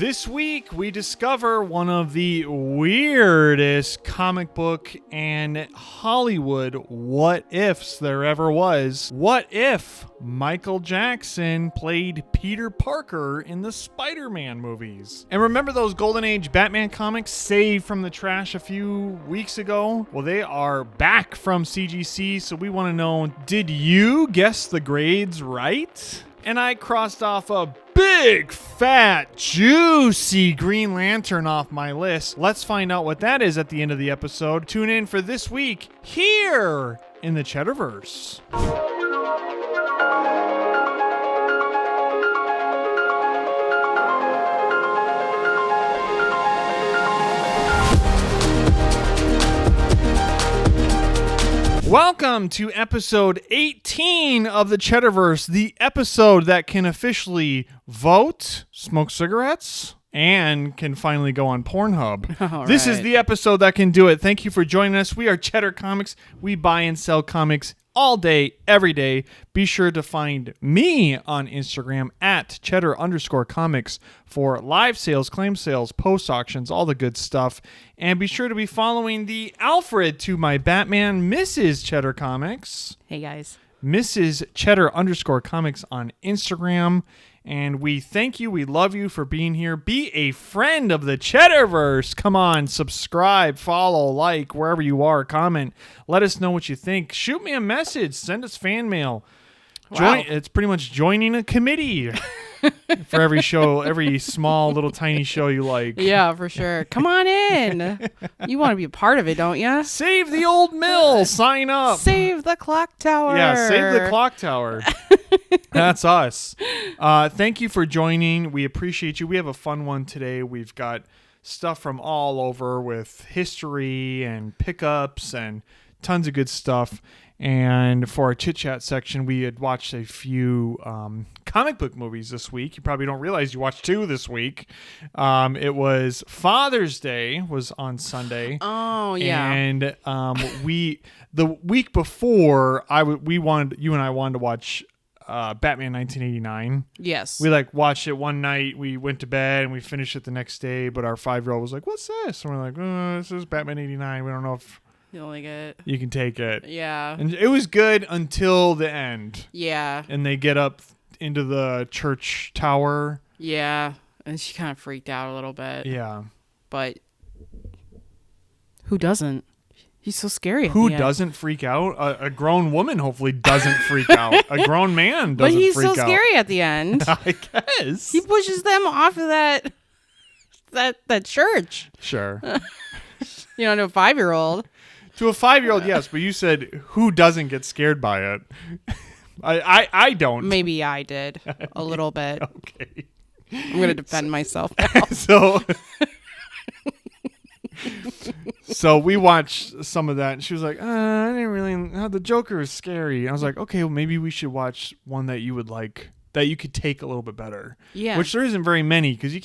This week, we discover one of the weirdest comic book and Hollywood what-ifs there ever was. What if Michael Jackson played Peter Parker in the Spider-Man movies? And remember those Golden Age Batman comics saved from the trash a few weeks ago? Well, they are back from CGC, so we want to know, did you guess the grades right? And I crossed off a big, fat, juicy Green Lantern off my list. Let's find out what that is at the end of the episode. Tune in for this week here in the CheddarVerse. Welcome to episode 18 of the CheddarVerse, the episode that can officially vote, smoke cigarettes, and can finally go on Pornhub. This is the episode that can do it. Thank you for joining us. We are Cheddar Comics. We buy and sell comics all day, every day. Be sure to find me on Instagram at Cheddar_Comics for live sales, claim sales, post auctions, all the good stuff. And be sure to be following the Alfred to my Batman, Mrs. Cheddar Comics. Hey guys. Mrs. Cheddar_Comics on Instagram. And we thank you, we love you for being here. Be a friend of the CheddarVerse. Come on, subscribe, follow, like, wherever you are, comment. Let us know what you think. Shoot me a message. Send us fan mail. Wow. It's pretty much joining a committee for every show, every small, little, tiny show you like. Yeah, for sure. Come on in. You want to be a part of it, don't you? Save the old mill. Sign up. Save the clock tower. Yeah, save the clock tower. That's us. Thank you for joining. We appreciate you. We have a fun one today. We've got stuff from all over with history and pickups and tons of good stuff. And for our chit chat section, we had watched a few comic book movies this week. You probably don't realize you watched two this week. It was Father's Day was on Sunday. Oh yeah. And the week before you and I wanted to watch Batman 1989. Yes. We watched it one night. We went to bed and we finished it the next day. But our 5-year-old was like, "What's this?" And we're like, "This is Batman 89. We don't know if You'll like it. you can take it." Yeah. And it was good until the end. Yeah. And they get up into the church tower. Yeah. And she kind of freaked out a little bit. Yeah. But who doesn't? He's so scary. Who doesn't freak out? A grown woman hopefully doesn't freak out. A grown man doesn't freak out. But he's so scary at the end. I guess. He pushes them off of that church. Sure. To a 5-year-old. To a 5-year-old, yes, but you said who doesn't get scared by it? I don't. Maybe I did a little bit. Okay. I'm going to defend myself now. So we watched some of that, and she was like, I didn't really. The Joker is scary. I was like, okay, well, maybe we should watch one that you would like, that you could take a little bit better. Yeah. Which there isn't very many, because you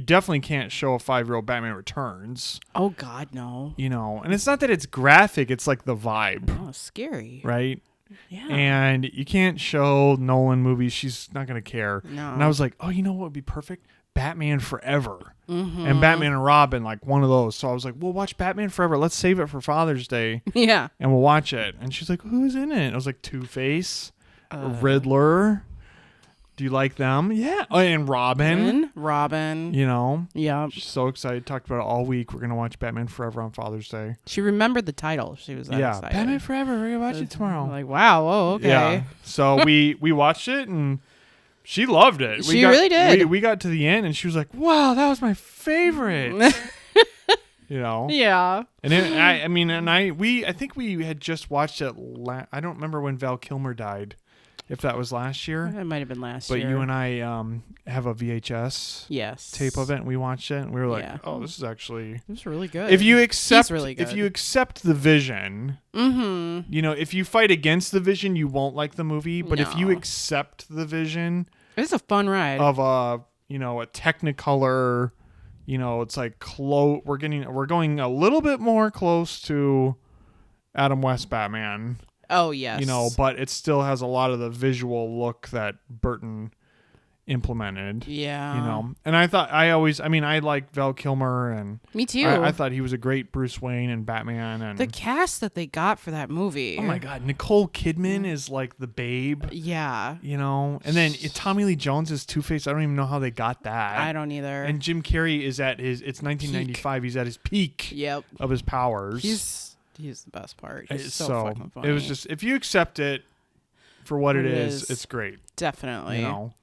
definitely can't show a 5-year-old Batman Returns. Oh, God, no. And it's not that it's graphic, it's like the vibe. Oh, scary. Right? Yeah. And you can't show Nolan movies. She's not going to care. No. And I was like, oh, you know what would be perfect? Batman Forever. Mm-hmm. And Batman and Robin, like one of those. So I was like, we'll watch Batman Forever. Let's save it for Father's Day. Yeah. And we'll watch it. And she's like, who's in it? I was like, Two-Face, Riddler. Do you like them? Yeah. Oh, and Robin. Yeah. She's so excited. Talked about it all week. We're going to watch Batman Forever on Father's Day. She remembered the title. She was that excited. Batman Forever. We're going to watch it tomorrow. I'm like, wow. Oh, okay. Yeah. So we watched it, and she loved it. She really did. We got to the end, and she was like, wow, that was my favorite. Yeah. And I think we had just watched it. I don't remember when Val Kilmer died. If that was last year. It might have been last year. But you and I have a VHS tape of it, and we watched it, and we were like, oh, this is actually... It was really good. If you accept really good. If you accept the vision, if you fight against the vision, you won't like the movie. But if you accept the vision... It's a fun ride. Of a Technicolor, it's like we're going a little bit more close to Adam West Batman. Oh, yes. But it still has a lot of the visual look that Burton implemented. Yeah. You know, and I like Val Kilmer, and Me too. I thought he was a great Bruce Wayne and Batman. And the cast that they got for that movie. oh my God, Nicole Kidman is like the Babe. Yeah. You know, and then Tommy Lee Jones is Two-Face. I don't even know how they got that. I don't either. And Jim Carrey is at it's 1995. He's at his peak of his powers. He's the best part. He's so fucking funny. It was just, if you accept it for what it is, it's great. Definitely. You know,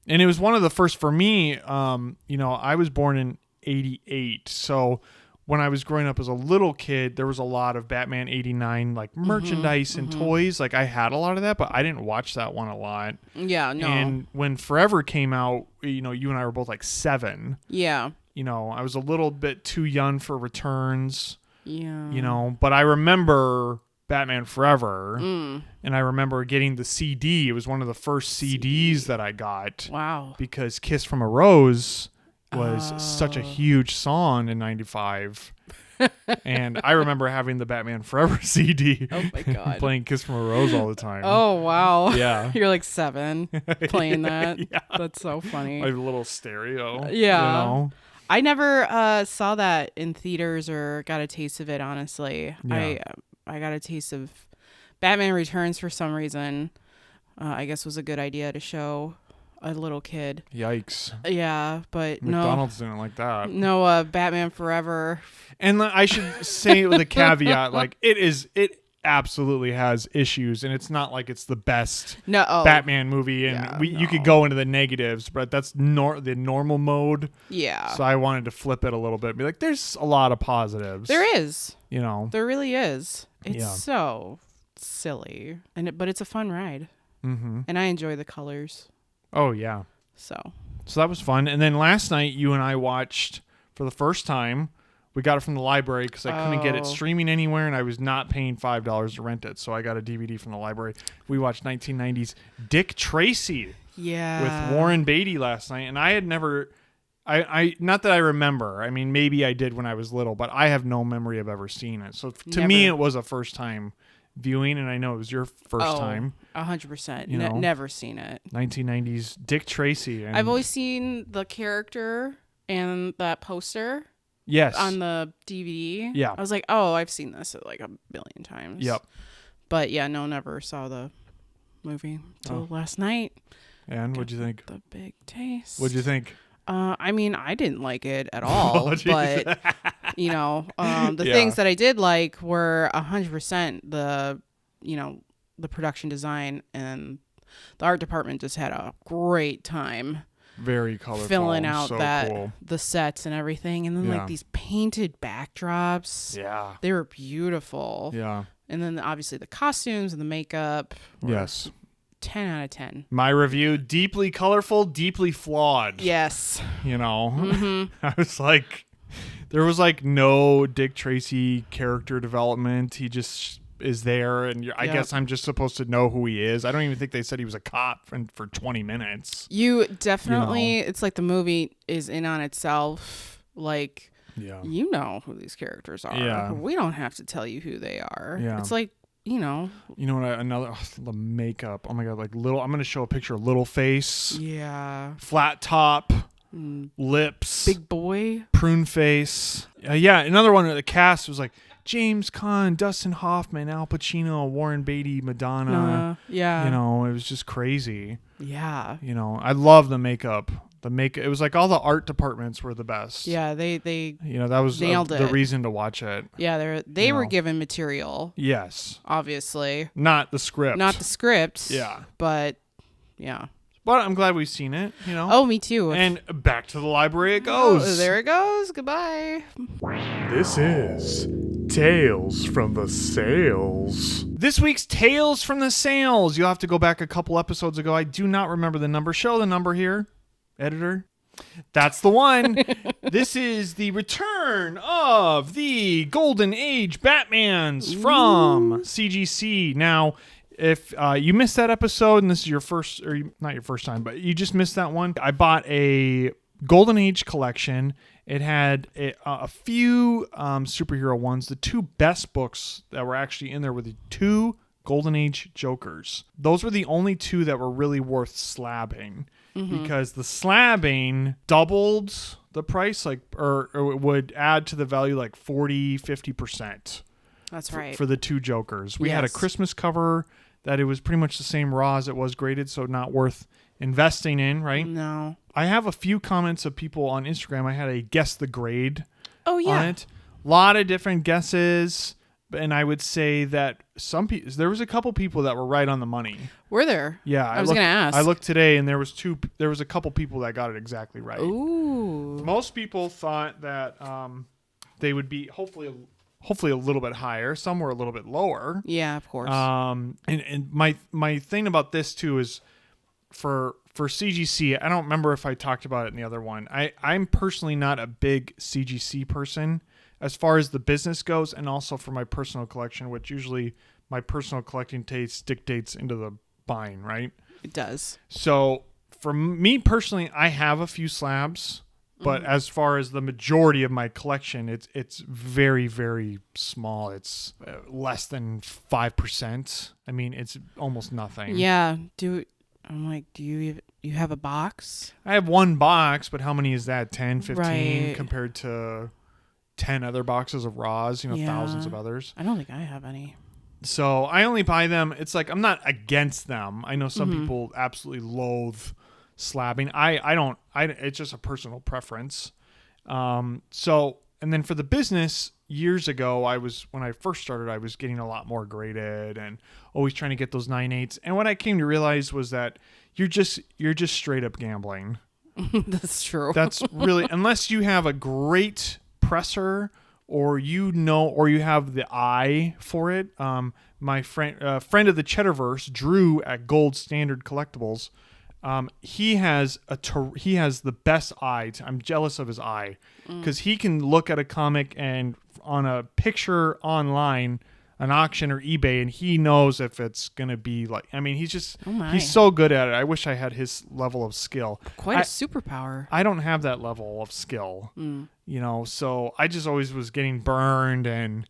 and it was one of the first for me. You know, I was born in '88, so when I was growing up as a little kid, there was a lot of Batman '89 like merchandise and toys. Like I had a lot of that, but I didn't watch that one a lot. Yeah, no. And when Forever came out, you know, you and I were both like 7. Yeah. You know, I was a little bit too young for Returns. Yeah. You know, but I remember Batman Forever, and I remember getting the CD. It was one of the first CDs that I got. Wow. Because Kiss from a Rose was such a huge song in '95. And I remember having the Batman Forever CD. Oh my God. Playing Kiss from a Rose all the time. Oh, wow. Yeah. You're like 7 playing that. Yeah. That's so funny. Like a little stereo. Yeah. You know? I never saw that in theaters or got a taste of it, honestly. Yeah. I got a taste of Batman Returns for some reason. I guess was a good idea to show a little kid. Yikes. Yeah, but McDonald's didn't like that. No, Batman Forever. And I should say with a caveat, like it absolutely has issues, and it's not like it's the best Batman movie, and you could go into the negatives, but that's the normal mode. Yeah. So I wanted to flip it a little bit, be like, there's a lot of positives. There is. You know. There really is. It's so silly, but it's a fun ride. Mm-hmm. And I enjoy the colors. Oh yeah. So that was fun. And then last night you and I watched for the first time. We got it from the library because I couldn't get it streaming anywhere, and I was not paying $5 to rent it. So I got a DVD from the library. We watched 1990s Dick Tracy with Warren Beatty last night, and I had never, I not that I remember. I mean, maybe I did when I was little, but I have no memory of ever seeing it. So to me, it was a first time viewing, and I know it was your first time. 100%. You know, never seen it. 1990s Dick Tracy. And I've always seen the character and that poster. Yes. On the DVD. Yeah. I was like, oh, I've seen this like a billion times. Yep. But yeah, never saw the movie till last night. And what'd you think? The big taste. What'd you think? I mean, I didn't like it at all. But, the things that I did like were 100% the production design, and the art department just had a great time. Very colorful. Filling out cool. The sets and everything. And then like these painted backdrops. Yeah. They were beautiful. Yeah. And then obviously the costumes and the makeup. Yes. 10 out of 10. My review, deeply colorful, deeply flawed. Yes. You know, I was like, there was like no Dick Tracy character development. He just is there, and I guess I'm just supposed to know who he is. I don't even think they said he was a cop for 20 minutes. You definitely, it's like the movie is in on itself. Like, you know who these characters are. Yeah. We don't have to tell you who they are. Yeah. It's like, you know what, the makeup. Oh my God, like I'm going to show a picture of little face. Yeah. Flat top. Lips. Big boy. Prune face. Another one of the cast was like James Caan, Dustin Hoffman, Al Pacino, Warren Beatty, Madonna. Yeah. You know, it was just crazy. Yeah. You know, I love the makeup. It was like all the art departments were the best. Yeah, they that was the reason to watch it. Yeah, they were given material. Yes. Obviously. Not the script. Yeah. But yeah. But I'm glad we've seen it, you know. Oh, me too. And back to the library it goes. Oh, there it goes. Goodbye. This is Tales from the Sales. This week's Tales from the Sales. You'll have to go back a couple episodes ago. I do not remember the number. Show the number here, editor. That's the one. This is the return of the Golden Age Batmans from CGC. Now, if you missed that episode and this is your first, or not your first time, but you just missed that one, I bought a Golden Age collection. It had a few superhero ones. The two best books that were actually in there were the two Golden Age Jokers. Those were the only two that were really worth slabbing. because the slabbing doubled the price, like, or it would add to the value like 40-50%. That's right. For the two Jokers. We had a Christmas cover that it was pretty much the same raw as it was graded, so not worth investing in, right? No. I have a few comments of people on Instagram. I had a guess the grade on it. A lot of different guesses, and I would say that there was a couple people that were right on the money. Were there? Yeah. I was going to ask. I looked today, and there was a couple people that got it exactly right. Ooh. Most people thought that they would be hopefully a little bit higher. Some were a little bit lower. Yeah, of course. And my thing about this too is for CGC, I don't remember if I talked about it in the other one. I'm personally not a big CGC person as far as the business goes, and also for my personal collection, which usually my personal collecting taste dictates into the buying, right? It does. So for me personally, I have a few slabs. But as far as the majority of my collection, it's very, very small. It's less than 5%. I mean, it's almost nothing. Yeah. Do you have a box? I have one box, but how many is that? 10, 15 right. compared to 10 other boxes of raws, thousands of others. I don't think I have any. So I only buy them. It's like I'm not against them. I know some people absolutely loathe slabbing. I don't. It's just a personal preference. So, and then for the business, years ago, when I first started, I was getting a lot more graded and always trying to get those 9/8. And what I came to realize was that you're just straight up gambling. That's true. That's really, unless you have a great presser or you have the eye for it. My friend of the CheddarVerse, Drew at Gold Standard Collectibles. He has the best eye. I'm jealous of his eye because he can look at a comic and on a picture online, an auction or eBay, and he knows if it's going to be like, I mean, he's so good at it. I wish I had his level of skill. Quite a superpower. I don't have that level of skill, so I just always was getting burned and,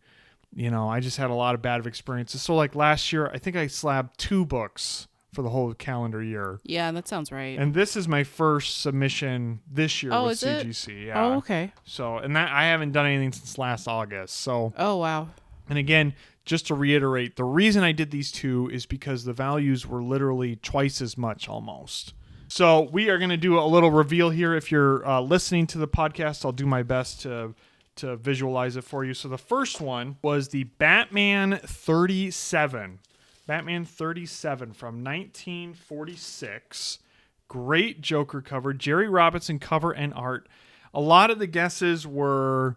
I just had a lot of bad experiences. So like last year, I think I slabbed 2 books for the whole calendar year. Yeah, that sounds right. And this is my first submission this year with CGC. Yeah. Oh, okay. So, and that I haven't done anything since last August. So. Oh, wow. And again, just to reiterate, the reason I did these 2 is because the values were literally twice as much almost. So we are going to do a little reveal here. If you're listening to the podcast, I'll do my best to visualize it for you. So the first one was the Batman 37. Batman 37 from 1946. Great Joker cover. Jerry Robinson cover and art. A lot of the guesses were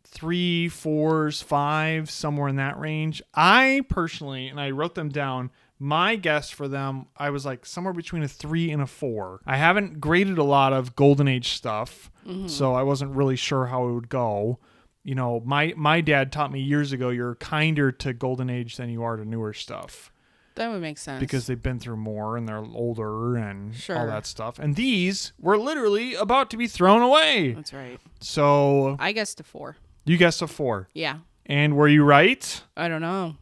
3, 4s, 5s, somewhere in that range. I personally, and I wrote them down, my guess for them, I was like somewhere between a 3 and a 4. I haven't graded a lot of Golden Age stuff, so I wasn't really sure how it would go. My dad taught me years ago, you're kinder to Golden Age than you are to newer stuff. That would make sense. Because they've been through more and they're older and all that stuff. And these were literally about to be thrown away. That's right. So I guessed a 4. You guessed a 4. Yeah. And were you right? I don't know.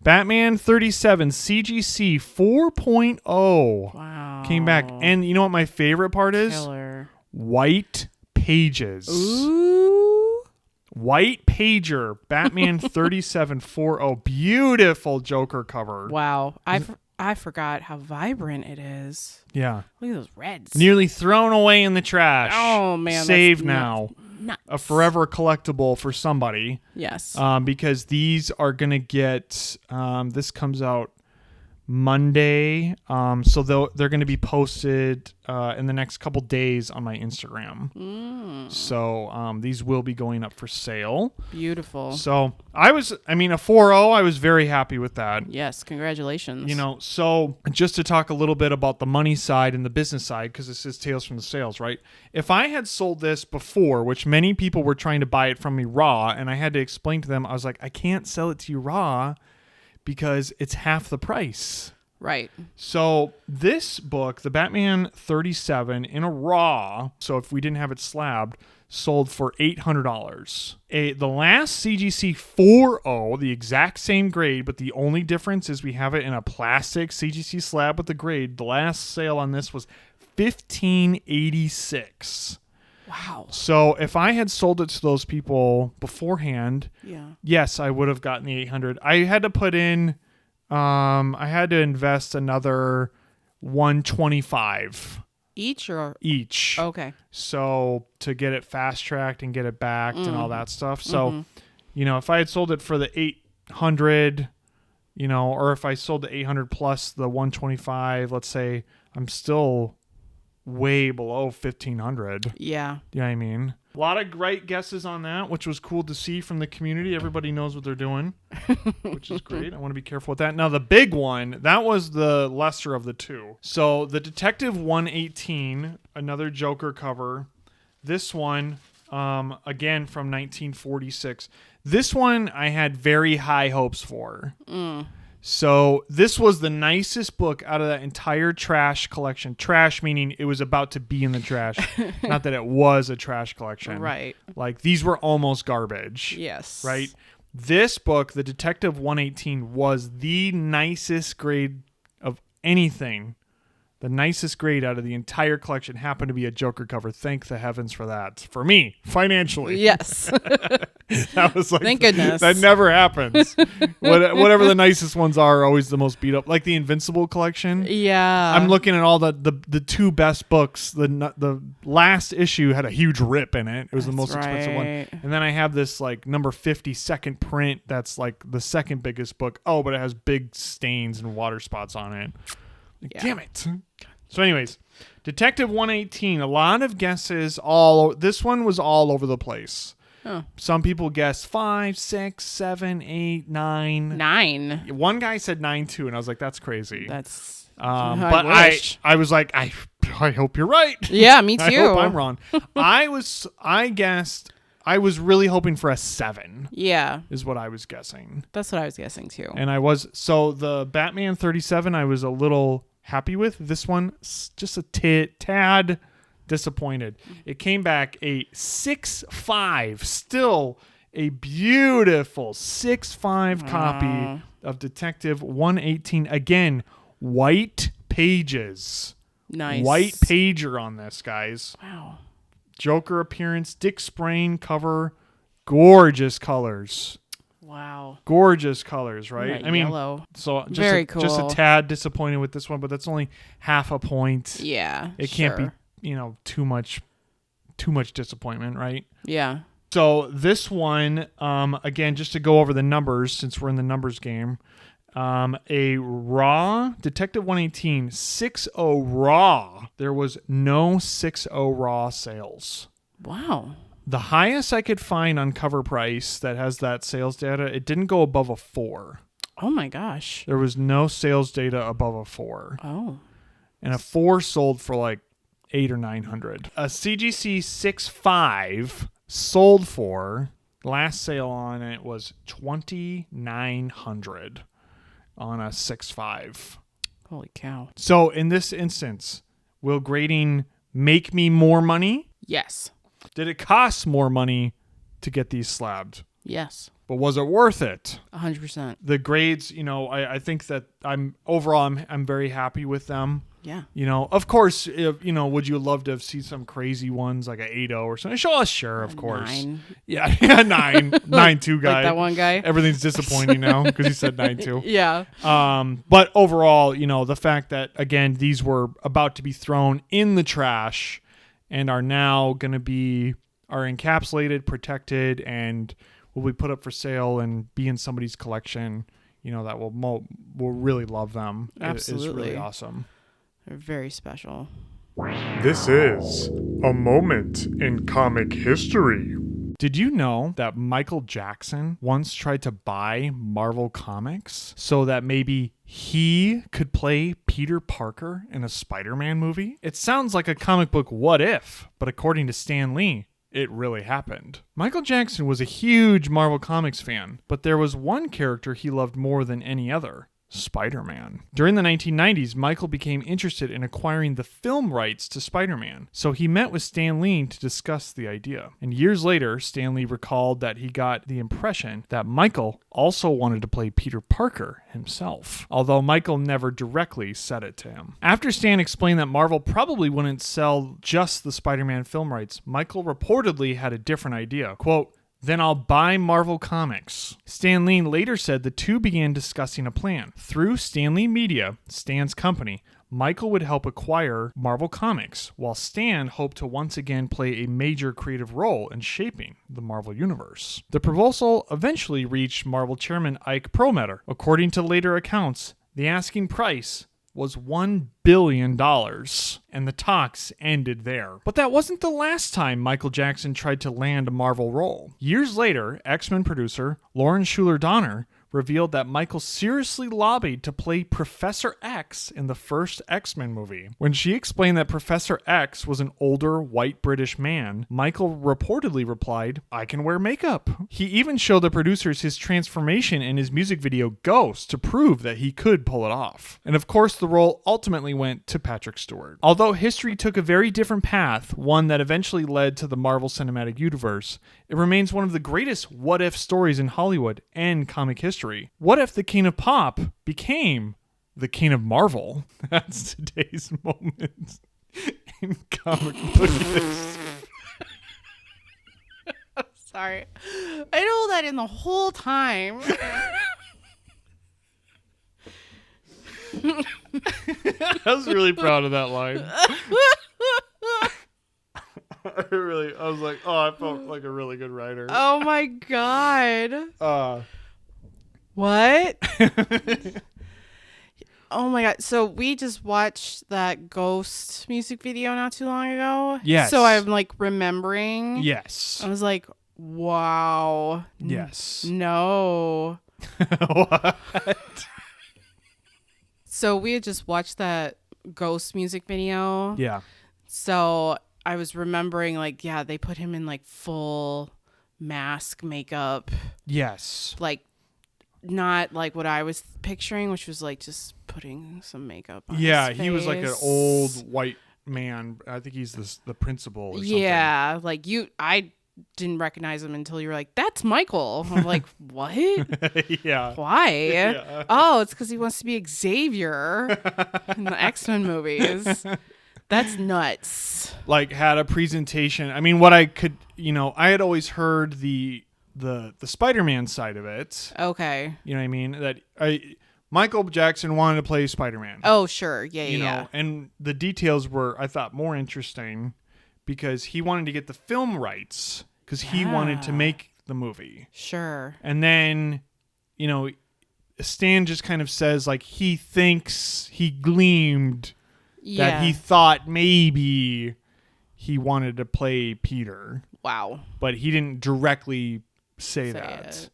Batman 37 CGC 4.0. Wow. Came back. And you know what my favorite part is? Killer. White pages. Ooh. White pager. Batman 37.40. Beautiful Joker cover. Wow. I forgot how vibrant it is. Yeah. Look at those reds. Nearly thrown away in the trash. Oh, man. Saved now. Nuts. A forever collectible for somebody. Yes. Because these are going to get, this comes out Monday. So they're going to be posted in the next couple days on my Instagram. So these will be going up for sale. Beautiful. So a 4.0, I was very happy with that. Yes, congratulations. So just to talk a little bit about the money side and the business side, because this is Tales from the Sales, right? If I had sold this before, which many people were trying to buy it from me raw, and I had to explain to them, I was like, I can't sell it to you raw because it's half the price. Right. So this book, the Batman 37 in a raw, so if we didn't have it slabbed, sold for $800. The last CGC 4.0, the exact same grade, but the only difference is we have it in a plastic CGC slab with the grade. The last sale on this was $15.86. Wow. So if I had sold it to those people beforehand, yes, I would have gotten the $800. I had to put in, I had to invest another $125. Each or? Each. Okay. So to get it fast tracked and get it backed and all that stuff. So, if I had sold it for the 800, or if I sold the 800 plus the 125, let's say I'm still way below 1,500. Yeah. You know what I mean? A lot of great guesses on that, which was cool to see from the community. Everybody knows what they're doing, which is great. I want to be careful with that. Now, the big one, that was the lesser of the two. So the Detective 118, another Joker cover. This one, again, from 1946. This one I had very high hopes for. So this was the nicest book out of that entire trash collection. Trash meaning it was about to be in the trash. Not that it was a trash collection. Right. Like these were almost garbage. Yes. Right? This book, the Detective 118, was the nicest grade of anything. The nicest grade out of the entire collection happened to be a Joker cover. Thank the heavens for that. For me, financially. Yes. That was like, thank goodness. That never happens. Whatever the nicest ones are always the most beat up. Like the Invincible collection. Yeah. I'm looking at all the two best books. The last issue had a huge rip in it. It was the most expensive one. And then I have this like number 50 second print that's like the second biggest book. Oh, but it has big stains and water spots on it. Like, damn it. So anyways, Detective 118, a lot of guesses. This one was all over the place. Oh. Some people guessed 5, 6, 7, 8, 9. 9. One guy said 9 too, and I was like, that's crazy. That's but I was like, I hope you're right. Yeah, me too. I hope I'm wrong. I was really hoping for a 7. Yeah. Is what I was guessing. That's what I was guessing too. And so the Batman 37 I was a little happy with. This one, just a tad disappointed. It came back a 6.5, still a beautiful 6.5 copy of Detective 118. Again, white pages. Nice. White pager on this, guys. Wow. Joker appearance, Dick Sprain cover, gorgeous colors. Wow. Gorgeous colors, right? I mean, yellow. So very cool. Just a tad disappointed with this one, but that's only half a point. Yeah. It can't be, too much disappointment, right? Yeah. So this one, again, just to go over the numbers, since we're in the numbers game, a raw Detective 118 6.0 raw. There was no 6.0 raw sales. Wow. The highest I could find on Cover Price that has that sales data, it didn't go above a 4. Oh my gosh. There was no sales data above a 4. Oh. And a 4 sold for like 800 or 900. A CGC 6.5 sold for, last sale on it was 2,900 on a 6.5. Holy cow. So in this instance, will grading make me more money? Yes. Did it cost more money to get these slabbed? Yes. But was it worth it? 100%. The grades, I think that I'm very happy with them. Yeah. Of course, would you love to have seen some crazy ones like a 8.0 or something? Sure, of course. 9. Yeah, 9.2 guy. Like that one guy. Everything's disappointing now because he said 9.2. Yeah. But overall, the fact that, again, these were about to be thrown in the trash and are now going to be encapsulated, protected, and will be put up for sale and be in somebody's collection, that will really love them. Absolutely. It's really awesome. They're very special. This is a moment in comic history. Did you know that Michael Jackson once tried to buy Marvel Comics so that maybe he could play Peter Parker in a Spider-Man movie? It sounds like a comic book what if, but according to Stan Lee, it really happened. Michael Jackson was a huge Marvel Comics fan, but there was one character he loved more than any other, Spider-Man. During the 1990s, Michael became interested in acquiring the film rights to Spider-Man, so he met with Stan Lee to discuss the idea. And years later, Stan Lee recalled that he got the impression that Michael also wanted to play Peter Parker himself, although Michael never directly said it to him. After Stan explained that Marvel probably wouldn't sell just the Spider-Man film rights, Michael reportedly had a different idea. Quote, "Then I'll buy Marvel Comics." Stan Lee later said the two began discussing a plan. Through Stan Lee Media, Stan's company, Michael would help acquire Marvel Comics, while Stan hoped to once again play a major creative role in shaping the Marvel Universe. The proposal eventually reached Marvel chairman Ike Perlmutter. According to later accounts, the asking price was $1 billion, and the talks ended there. But that wasn't the last time Michael Jackson tried to land a Marvel role. Years later, X-Men producer Lauren Schuler Donner revealed that Michael seriously lobbied to play Professor X in the first X-Men movie. When she explained that Professor X was an older, white British man, Michael reportedly replied, "I can wear makeup." He even showed the producers his transformation in his music video Ghost to prove that he could pull it off. And of course, the role ultimately went to Patrick Stewart. Although history took a very different path, one that eventually led to the Marvel Cinematic Universe, it remains one of the greatest what-if stories in Hollywood and comic history. What if the King of Pop became the King of Marvel? That's today's moment in comic book history. Sorry. I know that in the whole time. I was really proud of that line. I was like, oh, I felt like a really good writer. Oh my God. What? Oh my God. So we just watched that Ghost music video not too long ago. Yes. So I'm like remembering. Yes. I was like, wow. Yes. No. What? So we had just watched that Ghost music video. Yeah. So I was remembering, like, yeah, they put him in like full mask makeup. Yes. Like, not like what I was picturing, which was like just putting some makeup on Yeah, his he was like an face. old white man. I think he's the principal or something. Yeah, like I didn't recognize him until you were like, "That's Michael." I'm like, "What? Yeah. Why?" Yeah. Oh, it's because he wants to be Xavier in the X-Men movies. That's nuts. Like, had a presentation. I mean, what I could, I had always heard the Spider-Man side of it. Okay. You know what I mean? That Michael Jackson wanted to play Spider-Man. Oh, sure. Yeah, you know, and the details were, I thought, more interesting because he wanted to get the film rights because he wanted to make the movie. Sure. And then, Stan just kind of says, like, he thinks he gleamed that he thought maybe he wanted to play Peter. Wow. But he didn't directly say that. It.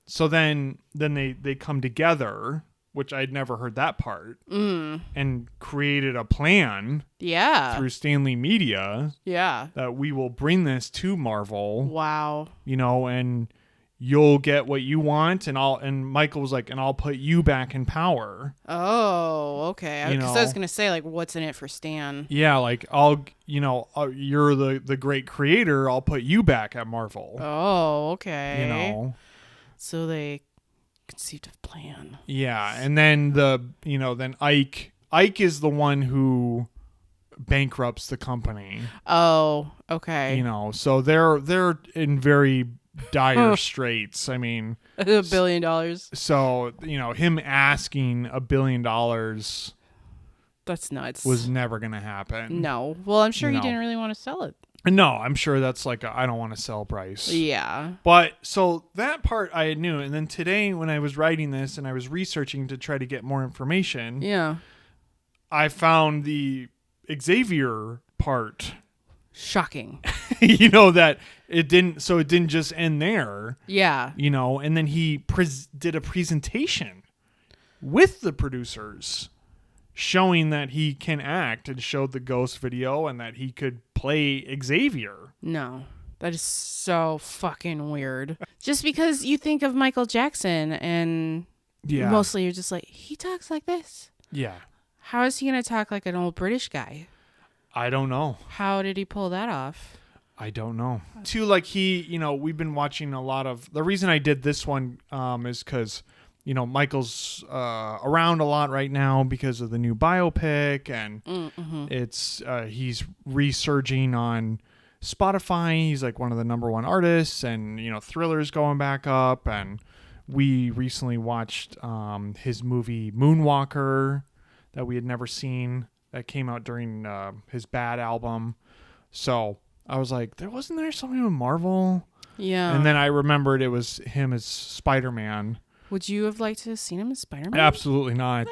So then they come together, which I'd never heard that part, and created a plan through Stan Lee Media that we will bring this to Marvel. Wow. And you'll get what you want, and Michael was like, and I'll put you back in power. Oh, okay. Because I was gonna say, like, what's in it for Stan? Yeah, like you're the great creator. I'll put you back at Marvel. Oh, okay. So they conceived a plan. Yeah, and then then Ike is the one who bankrupts the company. Oh, okay. So they're in very dire straits. I mean, $1 billion. So, him asking $1 billion, that's nuts. was never going to happen. No. Well, I'm sure he didn't really want to sell it. No, I'm sure that's like I don't want to sell price. Yeah. But so that part I knew. And then today when I was writing this and I was researching to try to get more information, I found the Xavier part. Shocking. That it didn't just end there. Yeah. And then he did a presentation with the producers showing that he can act and showed the Ghost video and that he could play Xavier. No. That is so fucking weird. Just because you think of Michael Jackson and Yeah. Mostly you're just like, he talks like this. Yeah. How is he going to talk like an old British guy? I don't know. How did he pull that off? I don't know. Too, like we've been watching a lot of, the reason I did this one is because, Michael's around a lot right now because of the new biopic, and it's he's resurging on Spotify. He's like one of the number one artists, and Thriller's going back up, and we recently watched his movie Moonwalker that we had never seen, that came out during his Bad album. So I was like, wasn't there something with Marvel? Yeah. And then I remembered it was him as Spider-Man. Would you have liked to have seen him as Spider-Man? Absolutely not.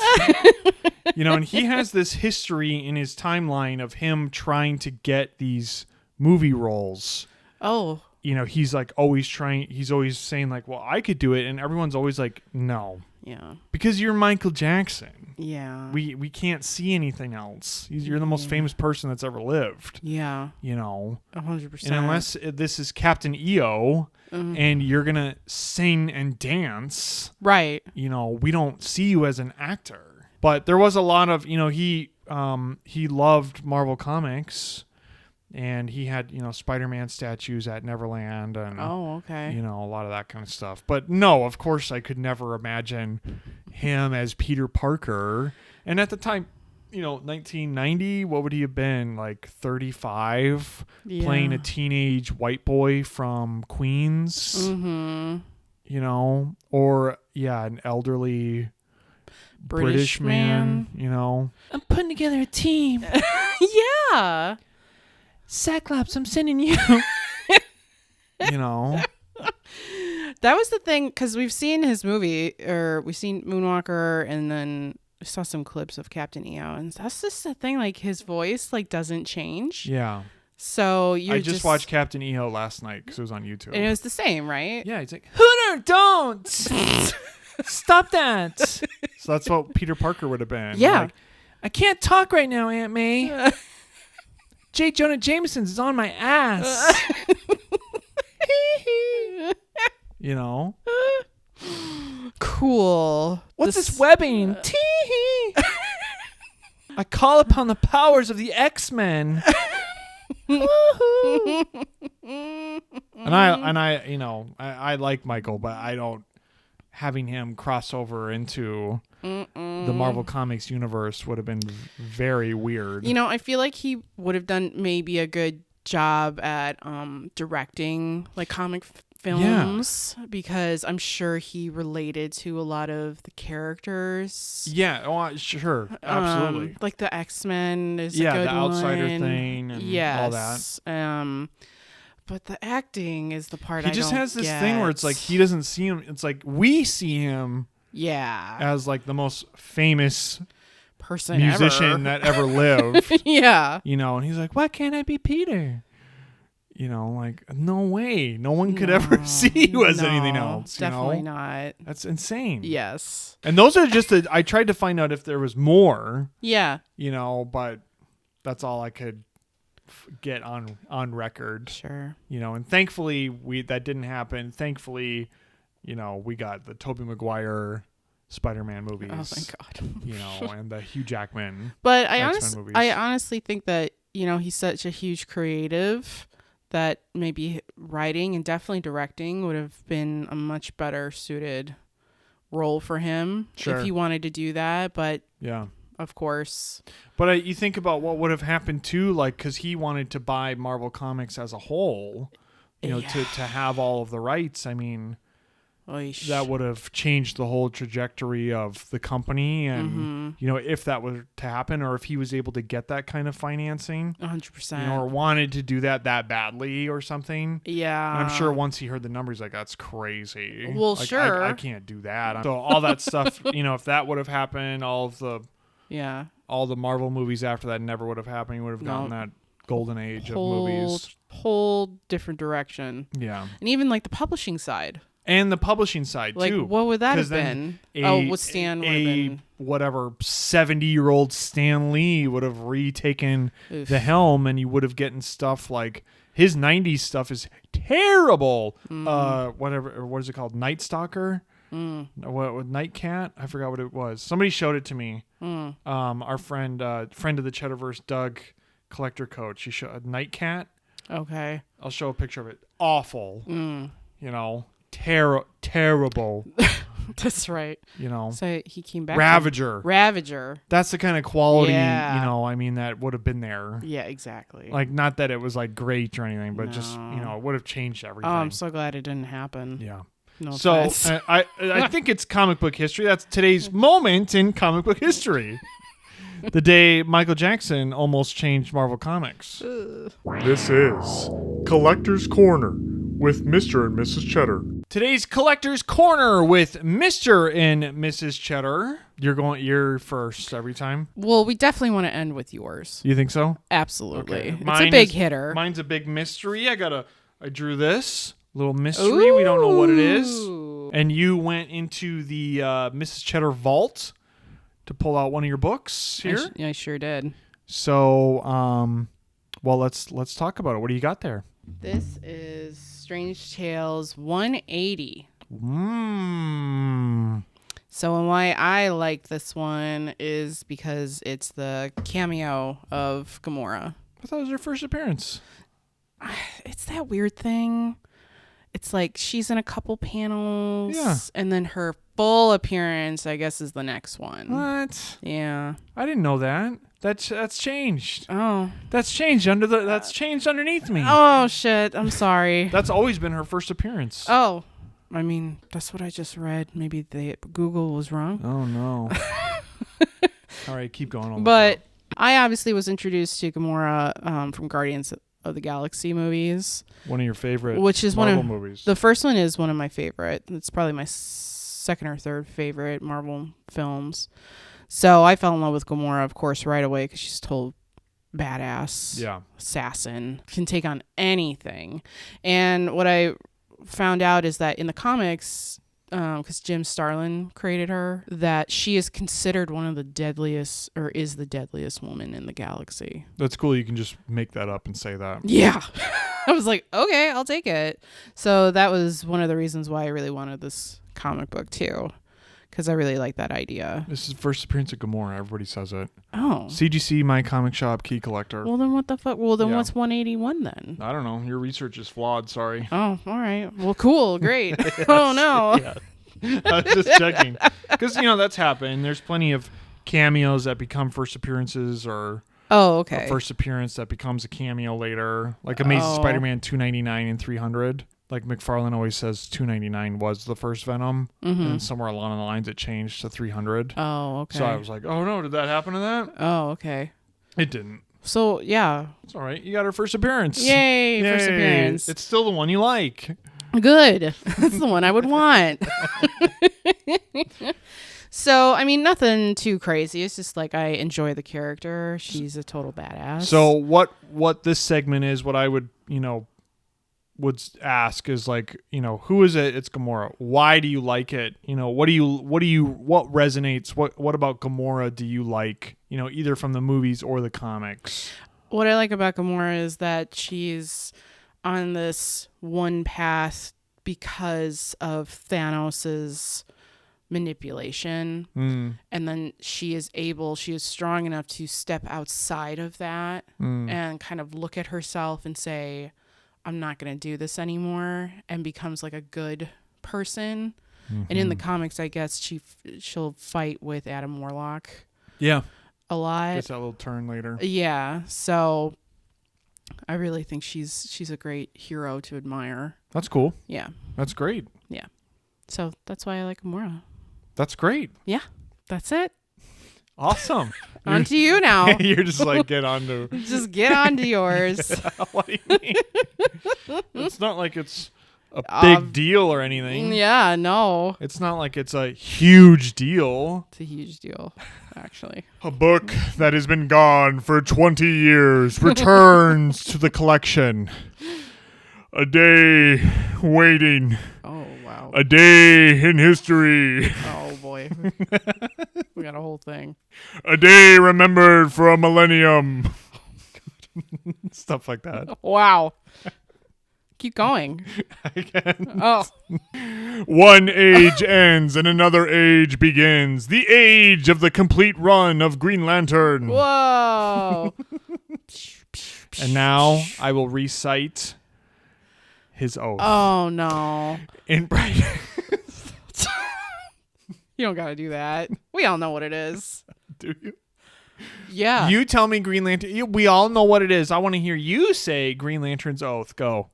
And he has this history in his timeline of him trying to get these movie roles. Oh. He's like always he's always saying like, well, I could do it. And everyone's always like, no. Yeah. Because you're Michael Jackson. Yeah. We can't see anything else. You're the most famous person that's ever lived. Yeah. 100%. 100%. And unless this is Captain EO and you're going to sing and dance. Right. We don't see you as an actor. But there was a lot of, he loved Marvel Comics. And he had, Spider-Man statues at Neverland and, okay. a lot of that kind of stuff. But no, of course, I could never imagine him as Peter Parker. And at the time, 1990, what would he have been? Like 35, playing a teenage white boy from Queens, or, an elderly British man, I'm putting together a team. Yeah. Cyclops, I'm sending you. That was the thing, because we've seen his movie, or we've seen Moonwalker, and then we saw some clips of Captain EO, and that's just the thing, like his voice like doesn't change. Yeah. So I just watched Captain EO last night because it was on YouTube. And it was the same, right? Yeah, he's like, Hooter, don't! Stop that! So that's what Peter Parker would have been. Yeah. Like, I can't talk right now, Aunt May. J. Jonah Jameson's is on my ass. Cool. What's this webbing? Tee-hee. I call upon the powers of the X-Men. Woohoo. And I like Michael, but I don't, having him cross over into the Marvel Comics universe would have been very weird. I feel like he would have done maybe a good job at directing like comic films, because I'm sure he related to a lot of the characters. Yeah, oh, sure, absolutely. Like the X-Men is a good the outsider one. Thing and all that. But the acting is the part he just has this thing where it's like he doesn't see him. It's like we see him. Yeah. As like the most famous person musician that ever lived. Yeah. And he's like, why can't I be Peter? Like, no way. No one could ever see you as anything else. Definitely not. That's insane. Yes. And those are just I tried to find out if there was more. Yeah. But that's all I could get on record. Sure. And thankfully that didn't happen. Thankfully, we got the Tobey Maguire Spider-Man movies. Oh my God. And the Hugh Jackman. But movies. I honestly think that, he's such a huge creative that maybe writing and definitely directing would have been a much better suited role for him if he wanted to do that. But yeah, of course. But you think about what would have happened too, like, because he wanted to buy Marvel Comics as a whole, to have all of the rights. I mean, that would have changed the whole trajectory of the company. And, if that were to happen, or if he was able to get that kind of financing, 100%, or wanted to do that badly or something. Yeah. And I'm sure once he heard the numbers, like, that's crazy. Well, like, sure. I can't do that. So all that stuff, if that would have happened, all the Marvel movies after that never would have happened. You would have gotten that golden age of movies. Whole different direction. Yeah. And even like the publishing side. And the publishing side, like, too. What would that have been? Stan would have been. Whatever 70-year-old Stan Lee would have retaken the helm, and you would have gotten stuff like his 90s stuff is terrible. What is it called? Night Stalker? What Night Cat? I forgot what it was. Somebody showed it to me. Our friend of the CheddarVerse, Doug, collector coach. He showed a Night Cat. Okay. I'll show a picture of it. Awful. Terrible. That's right. So he came back. Ravager. That's the kind of quality, Yeah. that would have been there. Yeah, exactly. Like, not that it was like great or anything, but just, it would have changed everything. Oh, I'm so glad it didn't happen. Yeah. No So offense. I think it's comic book history. That's today's moment in comic book history. The day Michael Jackson almost changed Marvel Comics. This is Collector's Corner with Mr. and Mrs. Cheddar. Today's Collector's Corner with Mr. and Mrs. Cheddar. You're first every time. Well, we definitely want to end with yours. You think so? Absolutely. Okay. It's a big hitter. Mine's a big mystery. I drew this little mystery. Ooh. We don't know what it is. And you went into the Mrs. Cheddar vault to pull out one of your books here. I sure did. So, well, let's talk about it. What do you got there? This is Strange Tales 180. So, and why I like this one is because it's the cameo of Gamora. I thought it was her first appearance. It's that weird thing. It's like she's in a couple panels, and then her full appearance, I guess, is the next one. What? Yeah. I didn't know that. That's changed. Oh. That's changed that's changed underneath me. Oh shit! I'm sorry. That's always been her first appearance. Oh, I mean, that's what I just read. Maybe Google was wrong. Oh no. All right, keep going. But I obviously was introduced to Gamora from Guardians of the Galaxy movies. One of your favorite which is Marvel one of movies. The first one is one of my favorite. It's probably my second or third favorite Marvel films. So I fell in love with Gamora, of course, right away because she's total badass, assassin, can take on anything. And what I found out is that in the comics, because Jim Starlin created her, that she is considered one of the deadliest, or is the deadliest woman in the galaxy. That's cool. You can just make that up and say that. Yeah. I was like, okay, I'll take it. So that was one of the reasons why I really wanted this comic book too, because I really like that idea. This is the first appearance of Gamora. Everybody says it. Oh. CGC, My Comic Shop, Key Collector. Well, then what the fuck? Well, then what's 181 then? I don't know. Your research is flawed. Sorry. Oh, all right. Well, cool. Great. Oh, no. Yeah. I was just checking. Because, that's happened. There's plenty of cameos that become first appearances or a first appearance that becomes a cameo later. Like Amazing Spider-Man 299 and 300. Like McFarlane always says 299 was the first Venom. Mm-hmm. And somewhere along the lines it changed to 300. Oh, okay. So I was like, oh no, did that happen to that? Oh, okay. It didn't. So, yeah. It's all right. You got her first appearance. Yay. First appearance. It's still the one you like. Good. That's the one I would want. So, I mean, nothing too crazy. It's just like I enjoy the character. She's a total badass. So what this segment is, what I would, would ask is like, who is it? It's Gamora. Why do you like it? What resonates? What about Gamora do you like? Either from the movies or the comics. What I like about Gamora is that she's on this one path because of Thanos's manipulation. And then she is strong enough to step outside of that and kind of look at herself and say, I'm not going to do this anymore, and becomes like a good person. Mm-hmm. And in the comics, I guess she'll fight with Adam Warlock. Yeah. A lot. Gets that little turn later. Yeah. So I really think she's a great hero to admire. That's cool. Yeah. That's great. Yeah. So that's why I like Gamora. That's great. Yeah. That's it. Awesome. On to you now. You're just like, get on to... Just get on to yours. What do you mean? It's not like it's a big deal or anything. Yeah, no. It's not like it's a huge deal. It's a huge deal, actually. A book that has been gone for 20 years returns to the collection. A day waiting. Oh, wow. A day in history. Oh, boy. We got a whole thing. A day remembered for a millennium. Stuff like that. Wow. Keep going. I can. Oh. One age ends and another age begins. The age of the complete run of Green Lantern. Whoa. And now I will recite his oath. Oh, no. In bright. You don't got to do that. We all know what it is. Do you? Yeah. You tell me Green Lantern. We all know what it is. I want to hear you say Green Lantern's oath. Go.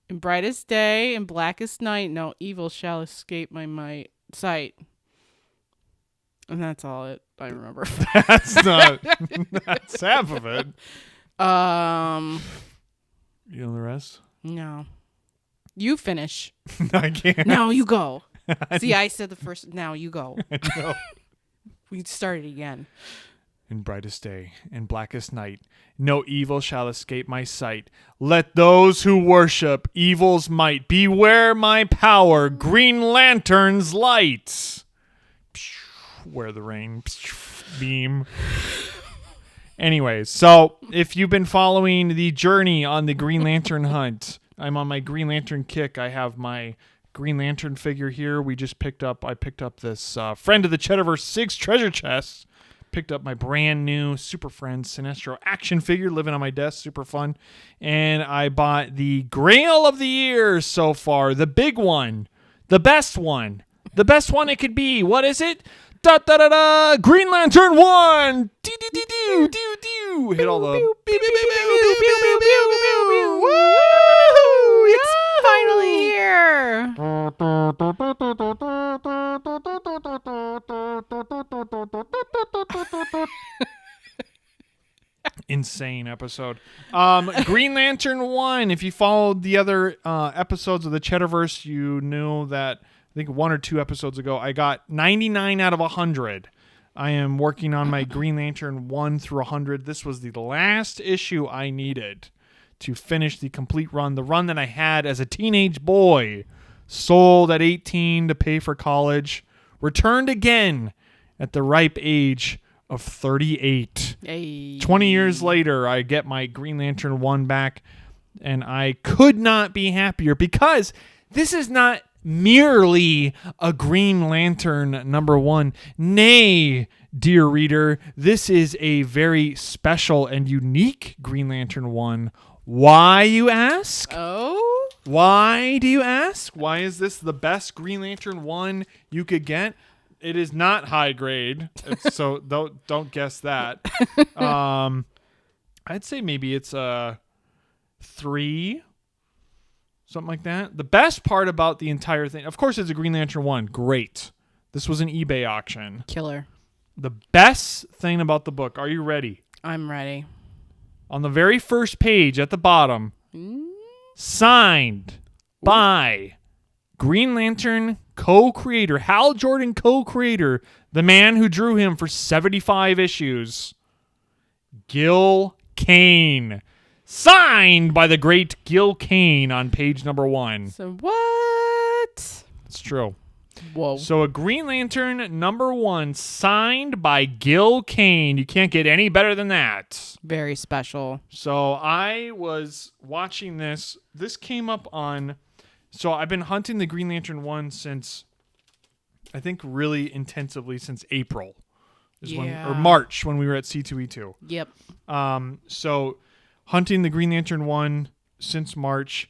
In brightest day and blackest night, no evil shall escape my sight. And that's all I remember. That's half of it. You know the rest? No. You finish. I can't. Now you go. See, I said the first. Now you go. No. We started again. In brightest day and blackest night, no evil shall escape my sight. Let those who worship evil's might beware my power, Green Lantern's light. Where the rain beam. Anyways, so if you've been following the journey on the Green Lantern hunt, I'm on my Green Lantern kick. I have my Green Lantern figure here. I picked up this Friend of the CheddarVerse 6 treasure chest. Picked up my brand new Super Friends Sinestro action figure living on my desk. Super fun. And I bought the GRAIL of the year so far. The big one. The best one. The best one it could be. What is it? Da da da da! Green Lantern 1! Doo doo doo doo doo doo! Hit all the... It's finally here! Insane episode. Green Lantern 1. If you followed the other episodes of the CheddarVerse, you knew that I think 1 or 2 episodes ago, I got 99 out of 100. I am working on my Green Lantern 1 through 100. This was the last issue I needed to finish the complete run. The run that I had as a teenage boy, sold at 18 to pay for college, returned again at the ripe age of 38. Hey. 20 years later, I get my Green Lantern 1 back, and I could not be happier because this is not merely a Green Lantern #1. Nay, dear reader, this is a very special and unique Green Lantern 1. Why, you ask? Oh? Why do you ask? Why is this the best Green Lantern 1 you could get? It is not high grade, so don't guess that. I'd say maybe it's a 3. Something like that. The best part about the entire thing, of course, it's a Green Lantern 1. Great. This was an eBay auction. Killer. The best thing about the book, are you ready? I'm ready. On the very first page at the bottom, signed by Green Lantern co-creator, Hal Jordan co-creator, the man who drew him for 75 issues, Gil Kane. Signed by the great Gil Kane on page #1. So what? It's true. Whoa. So a Green Lantern #1 signed by Gil Kane. You can't get any better than that. Very special. So I was watching this. This came up on... So I've been hunting the Green Lantern 1 since, I think really intensively since April. Or March when we were at C2E2. Yep. So... hunting the Green Lantern 1 since March,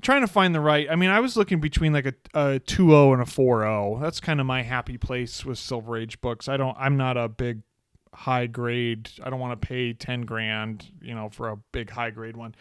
trying to find the right. I mean, I was looking between like a 2.0 and a 4.0. That's kind of my happy place with Silver Age books. I'm not a big high grade. I don't want to pay $10,000, for a big high grade one.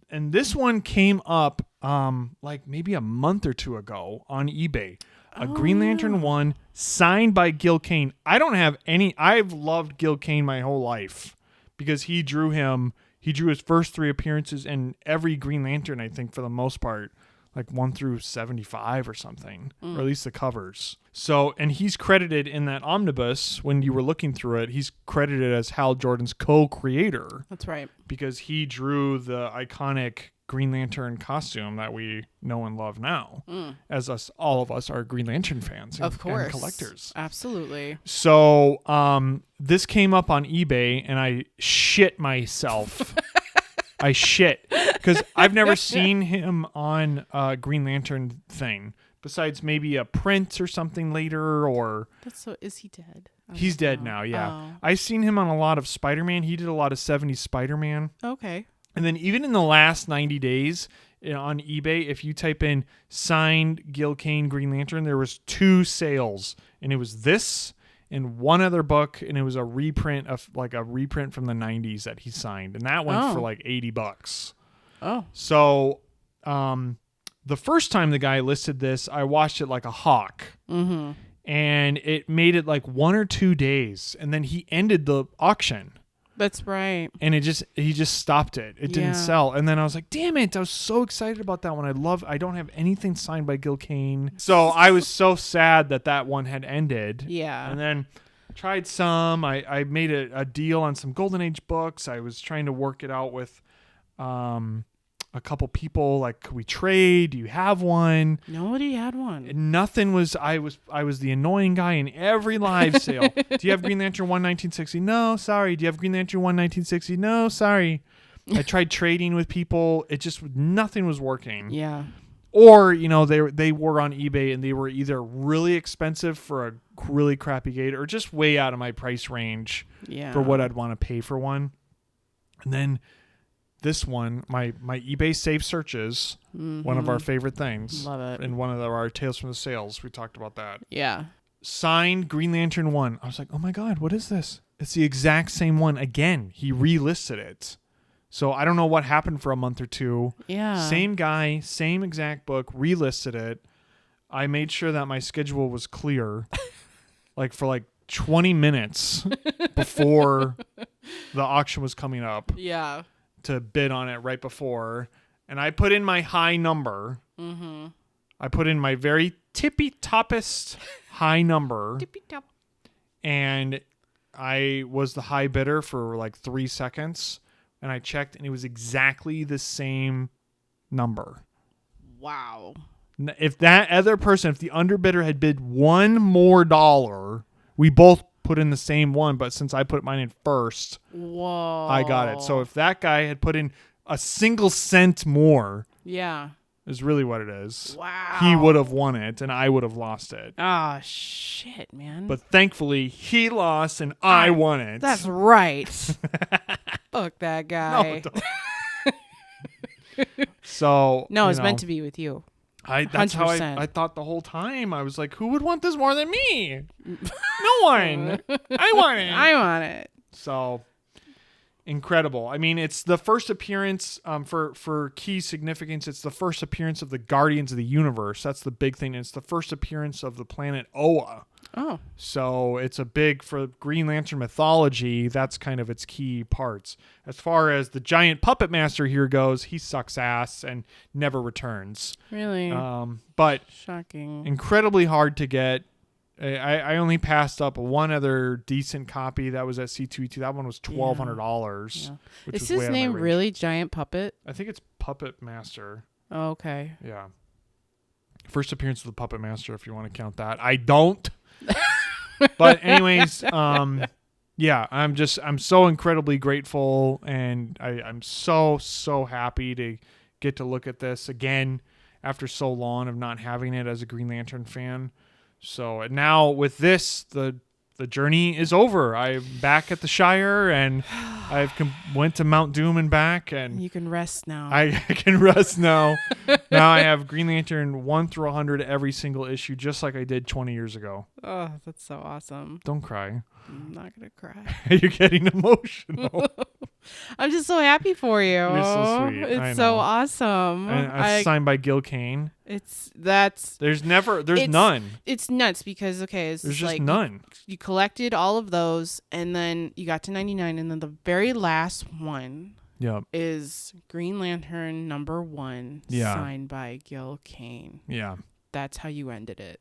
And this one came up like maybe a month or 2 ago on eBay. A Green Lantern 1 signed by Gil Kane. I've loved Gil Kane my whole life because he drew him. He drew his first 3 appearances in every Green Lantern, I think, for the most part, like 1 through 75 or something, or at least the covers. So, and he's credited in that omnibus, when you were looking through it, he's credited as Hal Jordan's co-creator. That's right. Because he drew the iconic Green Lantern costume that we know and love now, as all of us are Green Lantern fans and collectors. Absolutely. So this came up on eBay, and I shit myself I shit. Because I've never seen him on a Green Lantern thing. Besides maybe a print or something later, or... Is he dead? He's dead now, yeah. Oh. I've seen him on a lot of Spider-Man. He did a lot of 70s Spider-Man. Okay. And then even in the last 90 days on eBay, if you type in signed Gil Kane Green Lantern, there was 2 sales. And it was this and one other book, and it was a reprint from the 90s that he signed. And that went for like $80. Oh. So... the first time the guy listed this, I watched it like a hawk. Mm-hmm. And it made it like 1 or 2 days. And then he ended the auction. That's right. And he just stopped it. It didn't sell. And then I was like, damn it. I was so excited about that one. I don't have anything signed by Gil Kane. So I was so sad that one had ended. Yeah. And then tried some. I made a deal on some Golden Age books. I was trying to work it out with... a couple people, like, could we trade? Do you have one? Nobody had one. Nothing was. I was the annoying guy in every live sale. Do you have Green Lantern 1 1960? No, sorry. Do you have Green Lantern 1 1960? No, sorry. I tried trading with people. Nothing was working. Yeah. Or, they were on eBay and they were either really expensive for a really crappy gate or just way out of my price range for what I'd want to pay for one. And then this one, my eBay safe searches, one of our favorite things. Love it. And one of our Tales from the Sales, we talked about that. Yeah. Signed Green Lantern 1. I was like, oh my God, what is this? It's the exact same one again. He relisted it. So I don't know what happened for a month or 2. Yeah. Same guy, same exact book, relisted it. I made sure that my schedule was clear for 20 minutes before the auction was coming up. Yeah. To bid on it right before, and I put in my high number. Mm-hmm. I put in my very tippy-toppest high number. Tippy-top. And I was the high bidder for like 3 seconds, and I checked, and it was exactly the same number. Wow. If the underbidder had bid $1 more, we both put in the same one, but since I put mine in first, whoa, I got it. So if that guy had put in a single cent more, is really what it is. Wow. He would have won it, and I would have lost it. Oh, shit, man. But thankfully, he lost, and I won it. That's right. Fuck that guy. No, so no, it's meant to be with you. That's 100%. How I thought the whole time. I was like, who would want this more than me? No one. I want it. I want it. So incredible. I mean, it's the first appearance for key significance. It's the first appearance of the Guardians of the Universe. That's the big thing. It's the first appearance of the planet Oa. Oh. So it's a big, for Green Lantern mythology, that's kind of its key parts. As far as the giant puppet master here goes, he sucks ass and never returns. Really? But shocking. Incredibly hard to get. I only passed up one other decent copy that was at C2E2. That one was $1,200. Yeah. Is his name really Giant Puppet? I think it's Puppet Master. Oh, okay. Yeah. First appearance of the Puppet Master, if you want to count that. I don't. But anyways, I'm so incredibly grateful, and I'm so happy to get to look at this again after so long of not having it as a Green Lantern fan. So now with this, the journey is over. I'm back at the Shire, and I've went to Mount Doom and back, and you can rest now. I can rest now. Now I have Green Lantern 1 through 100 every single issue, just like I did 20 years ago. Oh, that's so awesome. Don't cry. I'm not gonna cry. You're getting emotional. I'm just so happy for you. You're so sweet. It's so awesome. And signed by Gil Kane. There's none. It's nuts because there's just none. You collected all of those, and then you got to 99, and then the very last one is Green Lantern #1, signed by Gil Kane. Yeah. That's how you ended it.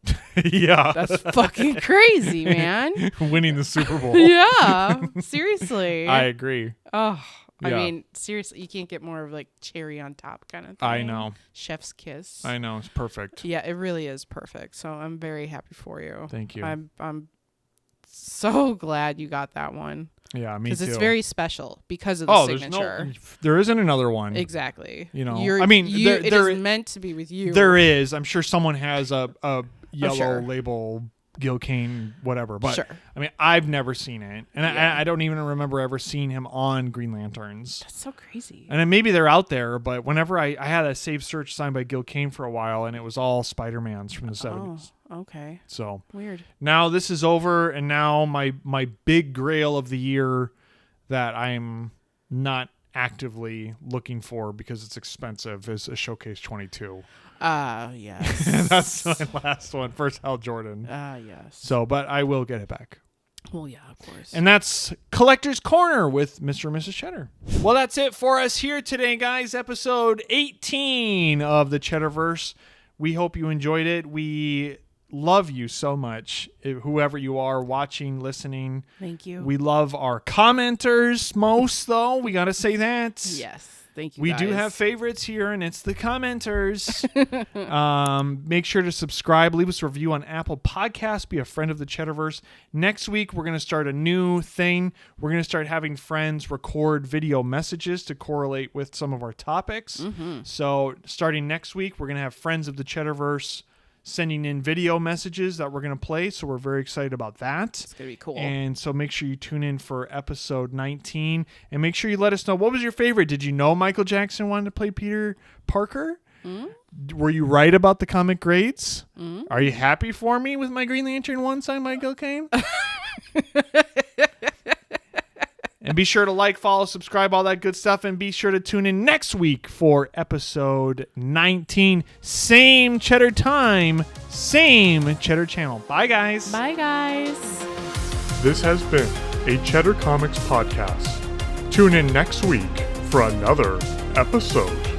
Yeah. That's fucking crazy, man. Winning the Super Bowl. Yeah. Seriously. I agree. Oh, yeah. I mean, seriously, you can't get more of like cherry on top kind of thing. I know. Chef's kiss. I know. It's perfect. Yeah, it really is perfect. So I'm very happy for you. Thank you. I'm so glad you got that one. Yeah, me too. Because it's very special because of the signature. There isn't another one. Exactly. You know, it is meant to be with you. There is. I'm sure someone has a yellow sure. label, Gil Kane, whatever. But sure. I mean, I've never seen it, and I don't even remember ever seeing him on Green Lanterns. That's so crazy. And then maybe they're out there, but whenever I had a Save Search signed by Gil Kane for a while, and it was all Spider-Mans from the 70s. Okay. So weird. Now this is over, and now my big grail of the year that I'm not actively looking for because it's expensive is a Showcase 22. Yes. That's my last one. First Hal Jordan. Yes. So, but I will get it back. Well, yeah, of course. And that's Collector's Corner with Mr. and Mrs. Cheddar. Well, that's it for us here today, guys. Episode 18 of the CheddarVerse. We hope you enjoyed it. We love you so much, whoever you are watching, listening. Thank you. We love our commenters most, though. We got to say that. Yes. Thank you, We guys. do have favorites here, and it's the commenters. Make sure to subscribe. Leave us a review on Apple Podcasts. Be a friend of the CheddarVerse. Next week, we're going to start a new thing. We're going to start having friends record video messages to correlate with some of our topics. Mm-hmm. So starting next week, we're going to have friends of the CheddarVerse sending in video messages that we're going to play. So we're very excited about that. It's going to be cool. And so make sure you tune in for episode 19 and make sure you let us know, what was your favorite? Did you know Michael Jackson wanted to play Peter Parker? Mm-hmm. Were you right about the comic grades? Mm-hmm. Are you happy for me with my Green Lantern 1 signed by Gil Kane? And be sure to like, follow, subscribe, all that good stuff. And be sure to tune in next week for episode 19. Same Cheddar time, same Cheddar channel. Bye, guys. Bye, guys. This has been a Cheddar Comics podcast. Tune in next week for another episode.